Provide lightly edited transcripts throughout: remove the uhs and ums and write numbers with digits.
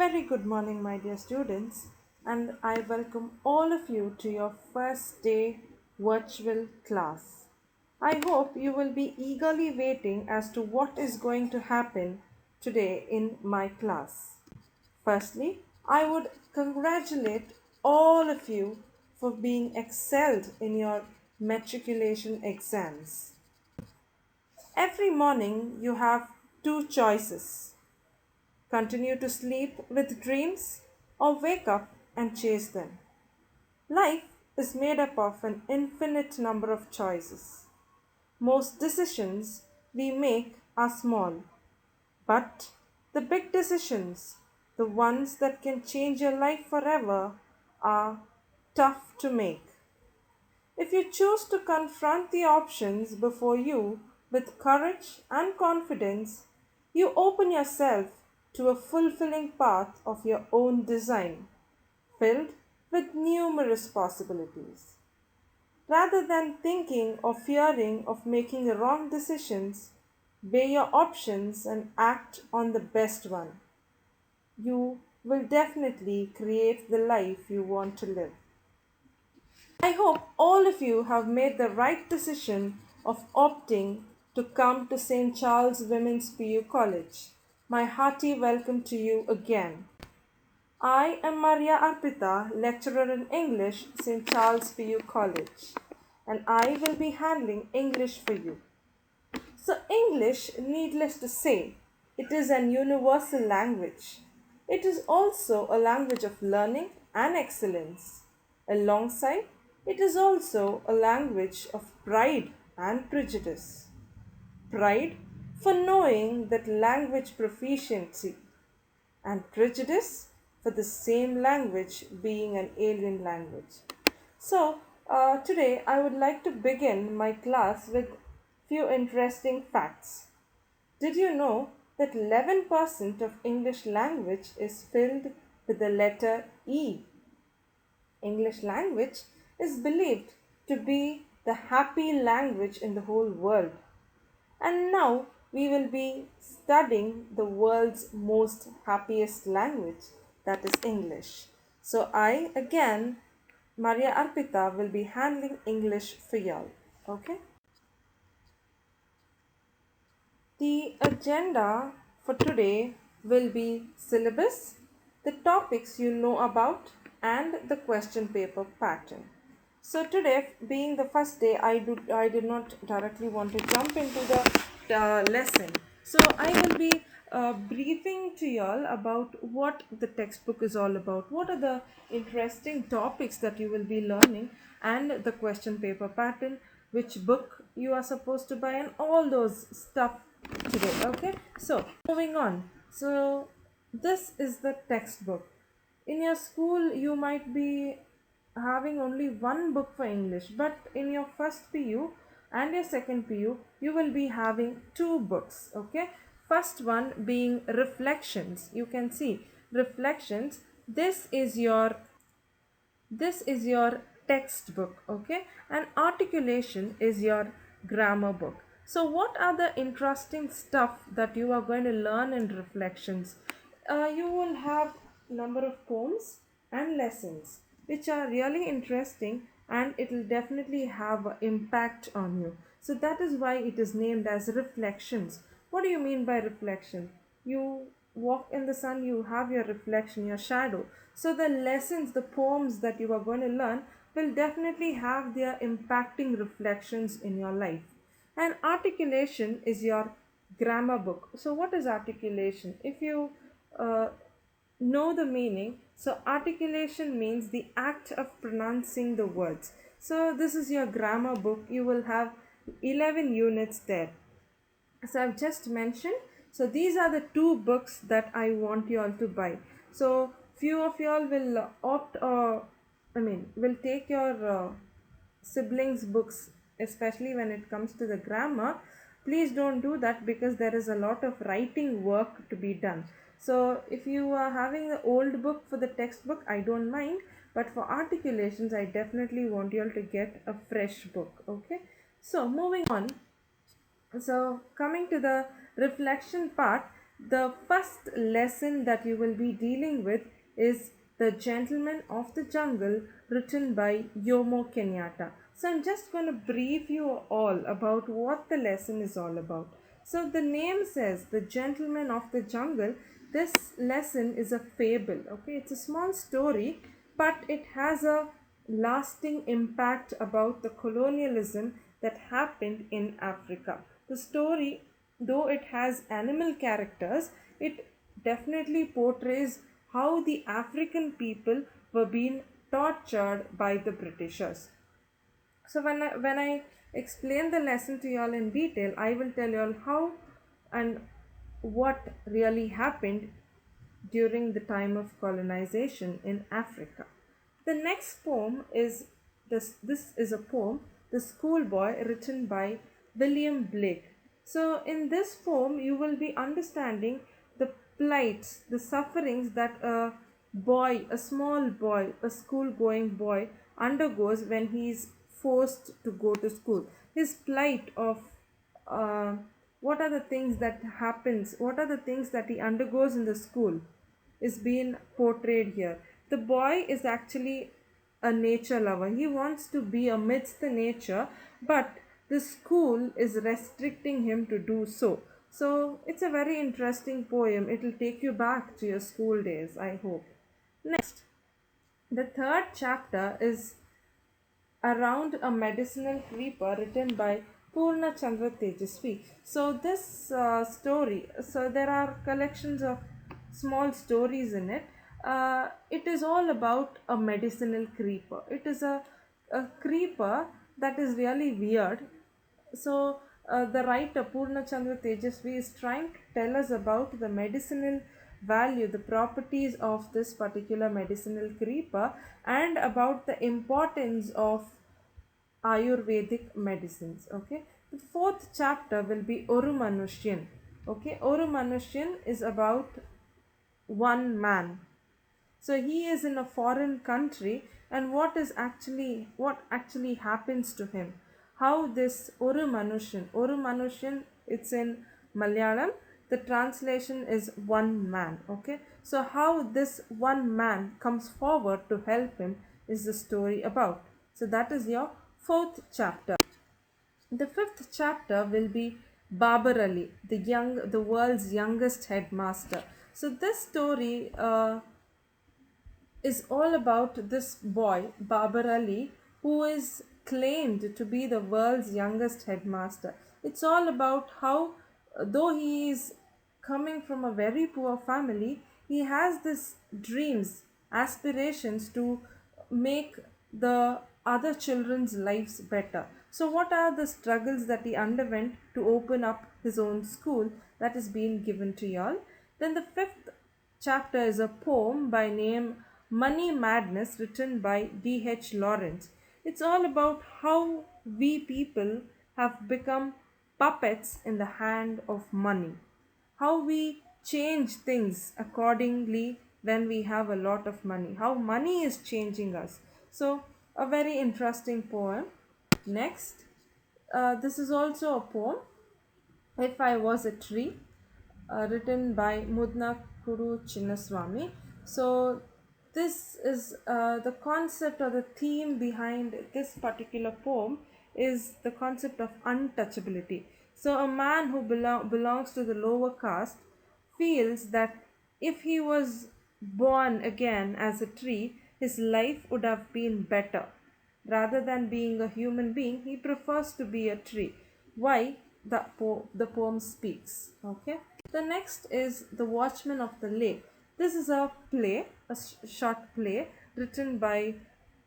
Very good morning, my dear students, and I welcome all of you to your first day virtual class. I hope you will be eagerly waiting as to what is going to happen today in my class. Firstly, I would congratulate all of you for being excelled in your matriculation exams. Every morning you have two choices: continue to sleep with dreams, or wake up and chase them. Life is made up of an infinite number of choices. Most decisions we make are small, but the big decisions, the ones that can change your life forever, are tough to make. If you choose to confront the options before you with courage and confidence, you open yourself to a fulfilling path of your own design, filled with numerous possibilities. Rather than thinking or fearing of making the wrong decisions, weigh your options and act on the best one. You will definitely create the life you want to live. I hope all of you have made the right decision of opting to come to St. Charles Women's PU College. My hearty welcome to you again. I am Maria Arpita, lecturer in English, St. Charles PU College, and I will be handling English for you. So, English, needless to say, it is an universal language. It is also a language of learning and excellence. Alongside, it is also a language of pride and prejudice. Pride for knowing that language proficiency, and prejudice for the same language being an alien language. So, today I would like to begin my class with few interesting facts. Did you know that 11% of English language is filled with the letter E? English language is believed to be the happy language in the whole world. And now we will be studying the world's most happiest language, that is English. So I again, Maria Arpita, will be handling English for y'all. Okay? The agenda for today will be syllabus, the topics you know about, and the question paper pattern. So today, being the first day, I did not directly want to jump into the lesson. So I will be briefing to y'all about what the textbook is all about. What are the interesting topics that you will be learning, and the question paper pattern, which book you are supposed to buy, and all those stuff today. Okay, so moving on. So this is the textbook. In your school you might be having only one book for English, but in your first PU and your second PU you will be having two books. Okay, first one being reflections. You can see reflections. This is your textbook. Okay, and articulation is your grammar book. So what are the interesting stuff that you are going to learn in reflections? You will have number of poems and lessons which are really interesting, and it will definitely have an impact on you. So that is why it is named as reflections. What do you mean by reflection? You walk in the sun, you have your reflection, your shadow. So the lessons, the poems that you are going to learn will definitely have their impacting reflections in your life. And articulation is your grammar book. So what is articulation? If you uh, know the meaning, so articulation means the act of pronouncing the words. So this is your grammar book. You will have 11 units there. So I've just mentioned. So these are the two books that I want you all to buy. So few of you all will opt, or will take your siblings books, especially when it comes to the grammar. Please don't do that, because there is a lot of writing work to be done. So if you are having the old book for the textbook, I don't mind, but for articulations I definitely want you all to get a fresh book. Okay, so moving on. So coming to the reflection part, The first lesson that you will be dealing with is The Gentleman of the Jungle, written by Yomo Kenyatta. So I'm just going to brief you all about what the lesson is all about. So the name says The Gentleman of the Jungle. This lesson is a fable, okay? It's a small story, but it has a lasting impact about the colonialism that happened in Africa. The story, though it has animal characters, it definitely portrays how the African people were being tortured by the Britishers. So when I explain the lesson to y'all in detail, I will tell y'all how and what really happened during the time of colonization in Africa. The next poem is this is a poem, The Schoolboy, written by William Blake. So in this poem you will be understanding the plights, the sufferings that a small boy, a school going boy undergoes when he is forced to go to school. His plight of uh, what are the things that happens, what are the things that he undergoes in the school is being portrayed here. The boy is actually a nature lover. He wants to be amidst the nature, but the school is restricting him to do so. So it's a very interesting poem. It will take you back to your school days, I hope. Next, the third chapter is Around a Medicinal Creeper, written by Purna Chandra Tejasvi. So this story, so there are collections of small stories in it. It is all about a medicinal creeper. It is a creeper that is really weird. So the writer Purna Chandra Tejasvi is trying to tell us about the medicinal value, the properties of this particular medicinal creeper, and about the importance of Ayurvedic medicines. Okay, the fourth chapter will be Oru Manushyan. Okay, Oru Manushyan is about one man. So he is in a foreign country, and what actually happens to him? How this Oru Manushan, it's in Malayalam. The translation is one man. Okay, so how this one man comes forward to help him is the story about. So that is your fourth chapter. The fifth chapter will be Babar Ali, the world's youngest headmaster. So this story is all about this boy, Babar Ali, who is claimed to be the world's youngest headmaster. It's all about how, though he is coming from a very poor family, he has this dreams, aspirations to make the other children's lives better. So, what are the struggles that he underwent to open up his own school that is being given to y'all? Then the fifth chapter is a poem by name Money Madness, written by D.H. Lawrence. It's all about how we people have become puppets in the hand of money, how we change things accordingly when we have a lot of money, how money is changing us. So, a very interesting poem. Next, this is also a poem, If I Was a Tree, written by Mudna Kuru Chinnaswamy. So, this is the concept or the theme behind this particular poem is the concept of untouchability. So, a man who belongs to the lower caste feels that if he was born again as a tree, his life would have been better. Rather than being a human being, he prefers to be a tree. Why? The poem speaks. Okay. The next is The Watchman of the Lake. This is a play, short play written by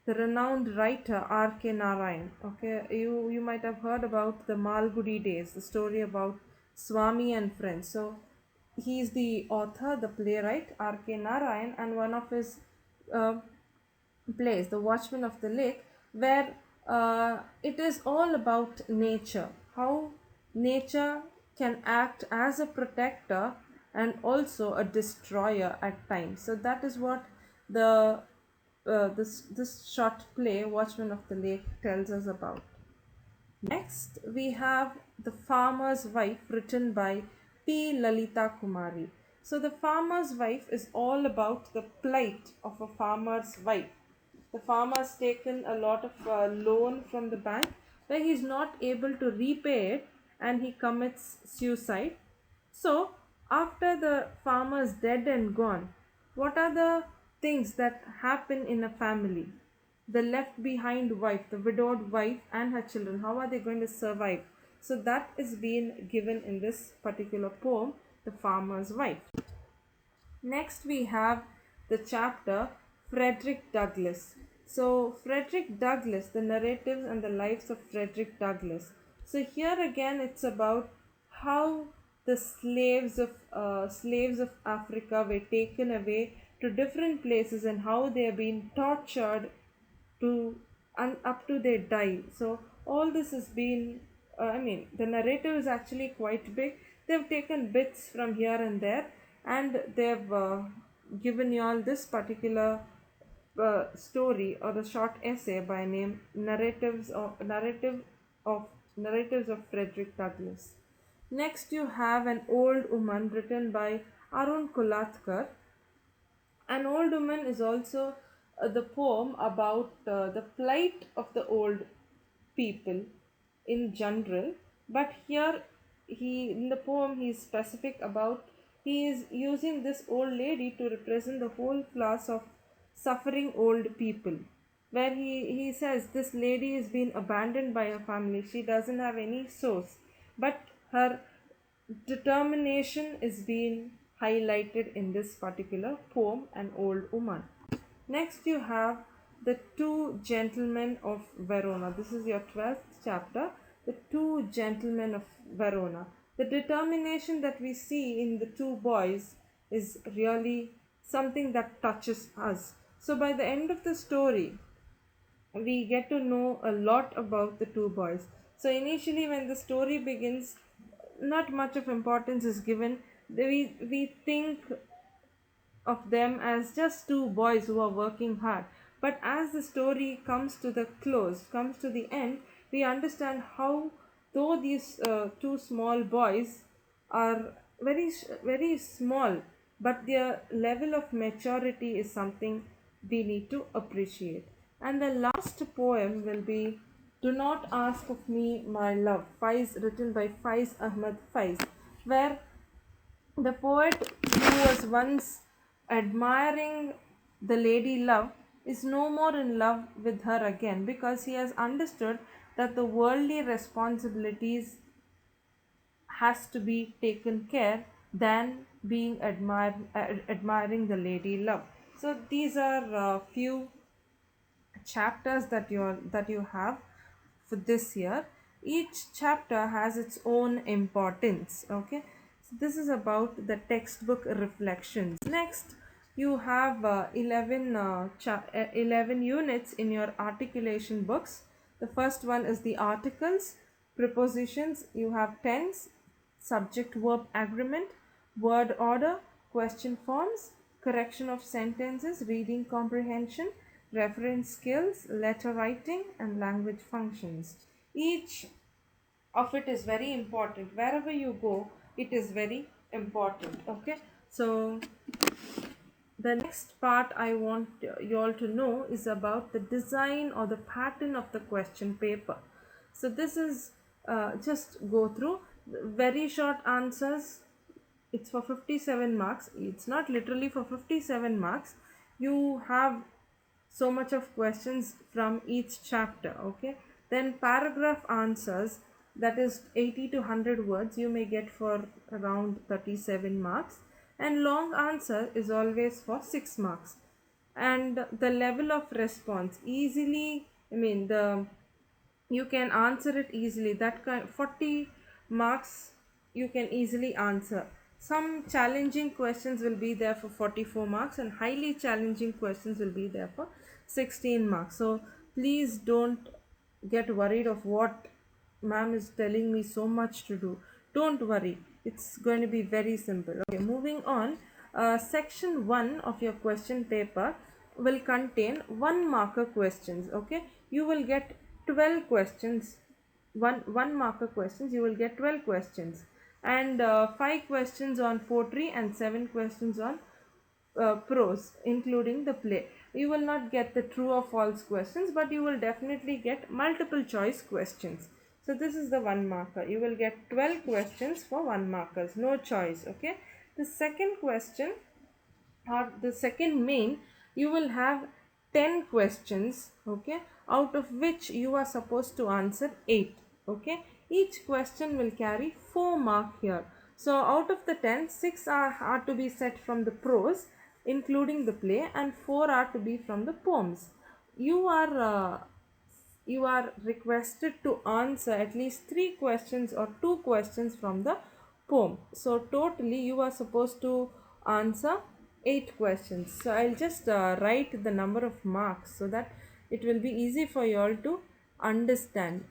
the renowned writer R.K. Narayan. Okay, you might have heard about the Malgudi days, the story about Swami and friends. So he is the author, the playwright R.K. Narayan, and one of his uh, plays, The Watchman of the Lake, where it is all about nature, how nature can act as a protector and also a destroyer at times. So that is what the this short play, Watchman of the Lake, tells us about. Next, we have The Farmer's Wife, written by P. Lalita Kumari. So, the farmer's wife is all about the plight of a farmer's wife. The farmer's taken a lot of loan from the bank where he's not able to repay it and he commits suicide. So, after the farmer is dead and gone, what are the things that happen in a family? The left behind wife, the widowed wife, and her children, how are they going to survive? So, that is being given in this particular poem, The Farmer's Wife. Next, we have the chapter Frederick Douglass. So, Frederick Douglass, the narratives and the lives of Frederick Douglass. So, here again, it's about how the slaves of Africa were taken away to different places and how they are being tortured to and up to they die. So all this has been, the narrative is actually quite big. They've taken bits from here and there, and they've given you all this particular story or the short essay by name narratives of Frederick Douglass. Next, you have An Old Woman written by Arun Kulatkar. An Old Woman is also the poem about the plight of the old people in general, but here he in the poem he is specific about he is using this old lady to represent the whole class of suffering old people, where he says this lady is being abandoned by her family. She doesn't have any source, but her determination is being highlighted in this particular poem, An Old Woman. Next, you have The Two Gentlemen of Verona. This is your 12th chapter, The Two Gentlemen of Verona. The determination that we see in the two boys is really something that touches us. So, by the end of the story, we get to know a lot about the two boys. So, initially, when the story begins, not much of importance is given. We think of them as just two boys who are working hard. But as the story comes to the close, comes to the end, we understand how, though these two small boys are very small, but their level of maturity is something we need to appreciate. And the last poem will be Do Not Ask of Me My Love, written by Faiz Ahmad Faiz, where the poet who was once admiring the lady love is no more in love with her again because he has understood that the worldly responsibilities has to be taken care than being admiring the lady love. So these are few chapters that you have for this year. Each chapter has its own importance. Okay, so this is about the textbook reflections. Next, you have 11 units in your articulation books. The first one is the articles, prepositions. You have tense, subject verb agreement, word order, question forms, correction of sentences, reading comprehension, reference skills, letter writing, and language functions. Each of it is very important. Wherever you go, it is very important. Okay, so the next part I want you all to know is about the design or the pattern of the question paper. So this is just go through very short answers. It's for 57 marks. It's not literally for 57 marks. You have so much of questions from each chapter. Okay, then paragraph answers, that is 80 to 100 words, you may get for around 37 marks, and long answer is always for 6 marks. And the level of response easily, the you can answer it easily, that kind 40 marks you can easily answer. Some challenging questions will be there for 44 marks and highly challenging questions will be there for 16 marks. So please don't get worried of what ma'am is telling me so much to do. Don't worry, it's going to be very simple. Okay, moving on. Section 1 of your question paper will contain 1 marker questions. Okay, you will get 12 questions, one marker questions. You will get 12 questions, and 5 questions on poetry and 7 questions on prose, including the play. You will not get the true or false questions, but you will definitely get multiple choice questions. So this is the one marker. You will get 12 questions for one markers, no choice. Okay. The second question, or the second main, you will have 10 questions, okay, out of which you are supposed to answer 8. Okay, each question will carry 4 mark here. So out of the 10, 6 are to be set from the prose, including the play, and 4 are to be from the poems. You are requested to answer at least 3 questions or 2 questions from the poem. So totally you are supposed to answer 8 questions. So I'll just write the number of marks so that it will be easy for you all to understand.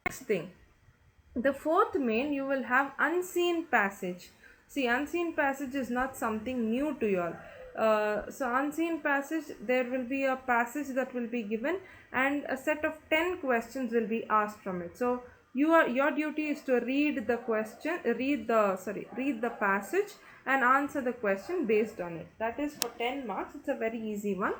Next thing, the fourth main, you will have unseen passage. See, unseen passage is not something new to you all. So unseen passage, there will be a passage that will be given, and a set of 10 questions will be asked from it. So your duty is to read the passage and answer the question based on it. That is for 10 marks. It's a very easy one.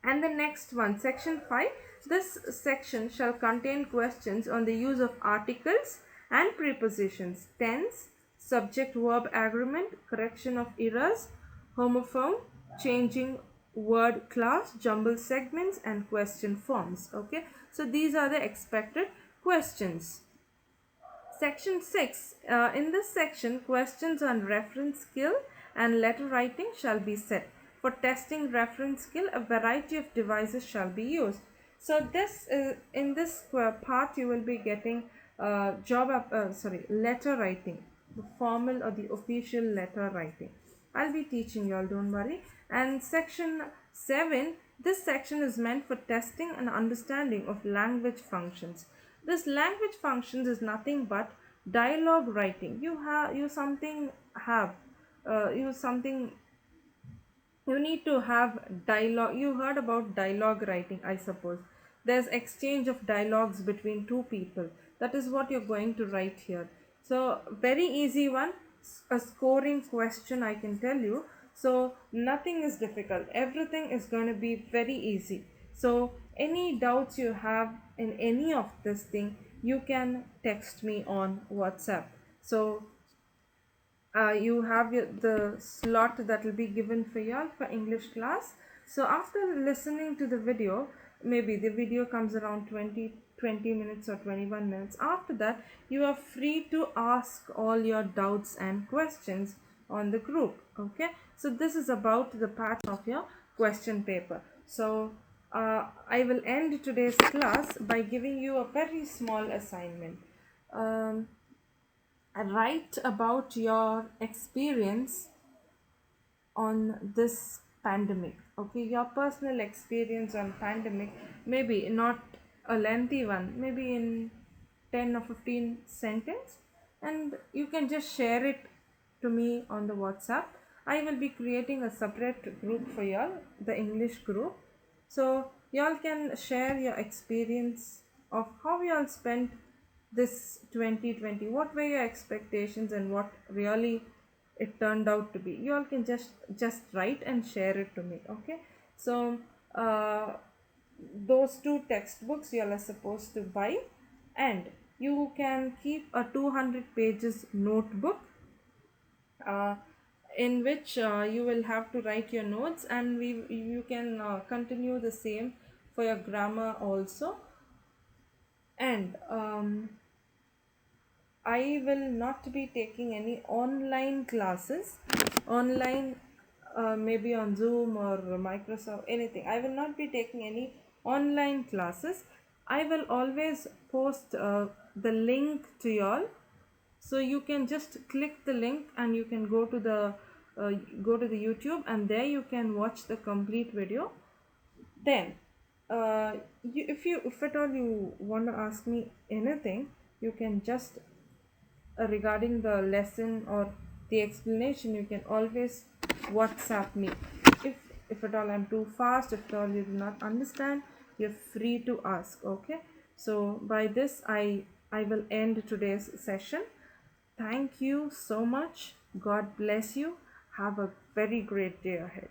And the next one, section 5. This section shall contain questions on the use of articles and prepositions, tense, subject verb agreement, correction of errors, homophone, changing word class, jumble segments, and question forms. Okay, so these are the expected questions. Section 6. In this section, questions on reference skill and letter writing shall be set. For testing reference skill, a variety of devices shall be used. So this in this part you will be getting letter writing, the formal or the official letter writing. I'll be teaching you all, don't worry. And section 7, this section is meant for testing and understanding of language functions. This language functions is nothing but dialogue writing. You need to have dialogue. You heard about dialogue writing, I suppose. There's exchange of dialogues between two people. That is what you're going to write here. So very easy one, a scoring question, I can tell you. So nothing is difficult. Everything is going to be very easy. So any doubts you have in any of this thing, you can text me on WhatsApp. So you have the slot that will be given for you all for English class. So after listening to the video, maybe the video comes around 20 minutes or 21 minutes. After that, you are free to ask all your doubts and questions on the group. Okay, so this is about the part of your question paper. So I will end today's class by giving you a very small assignment. um, Write about your experience on this pandemic. Okay, your personal experience on pandemic, maybe not a lengthy one, maybe in 10 or 15 sentence, and you can just share it to me on the WhatsApp. I will be creating a separate group for y'all, the English group. So y'all can share your experience of how y'all spent this 2020. What were your expectations and what really it turned out to be? You all can just write and share it to me. Okay, so those two textbooks you all are supposed to buy, and you can keep a 200 pages notebook. uh, in which you will have to write your notes, and we you can continue the same for your grammar also. And I will not be taking any online classes, online, maybe on Zoom or Microsoft, anything. I will not be taking any online classes. I will always post the link to y'all, so you can just click the link and you can uh, go to the YouTube, and there you can watch the complete video. Then, if at all you want to ask me anything, you can just regarding the lesson or the explanation, you can always WhatsApp me. If at all I'm too fast, if at all you do not understand, you're free to ask. Okay, so by this I will end today's session. Thank you so much. God bless you. Have a very great day ahead.